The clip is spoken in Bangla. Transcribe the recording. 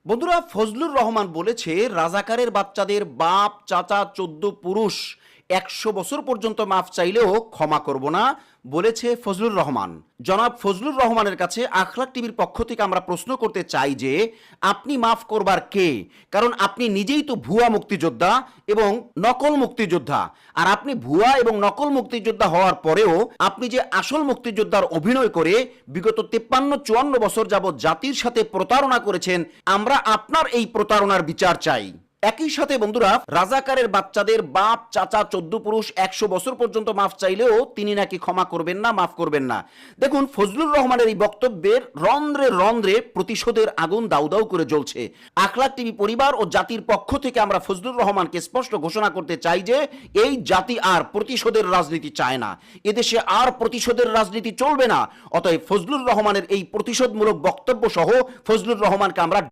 বন্ধুরা, ফজলুর রহমান বলেছে রাজাকারের বাচ্চাদের বাপ চাচা 14 পুরুষ 100 বছর পর্যন্ত মাফ চাইলেও ক্ষমা করব না, বলেছে ফজলুর রহমান। জনাব ফজলুর রহমানের কাছে আখলাক টিভির পক্ষ থেকে আমরা প্রশ্ন করতে চাই যে আপনি মাফ করবার কে? কারণ আপনি নিজেই তো ভুয়া মুক্তিযোদ্ধা এবং নকল মুক্তিযোদ্ধা। আর আপনি ভুয়া এবং নকল মুক্তিযোদ্ধা হওয়ার পরেও আপনি যে আসল মুক্তিযোদ্ধার অভিনয় করে বিগত 53-54 বছর যাবৎ জাতির সাথে প্রতারণা করেছেন, আমরা আপনার এই প্রতারণার বিচার চাই। একই সাথে বন্ধুরা, রাজাকারের বাচ্চাদের বাপ চাচা 14 পুরুষ 100 বছর পর্যন্ত মাফ চাইলেও তিনি নাকি ক্ষমা করবেন না, মাফ করবেন না। দেখুন, ফজলুর রহমানের এই বক্তব্যের রন্ধ্রে রন্ধ্রে প্রতিশোধের আগুন দাউ দাউ করে জ্বলছে। আখলাক টিভি পরিবার ও জাতির পক্ষ থেকে আমরা ফজলুর রহমানকে স্পষ্ট ঘোষণা করতে চাই যে এই জাতি আর প্রতিশোধের রাজনীতি চায় না, এদেশে আর প্রতিশোধের রাজনীতি চলবে না। অতএব ফজলুর রহমানের এই প্রতিশোধমূলক বক্তব্য সহ ফজলুর রহমানকে আমরা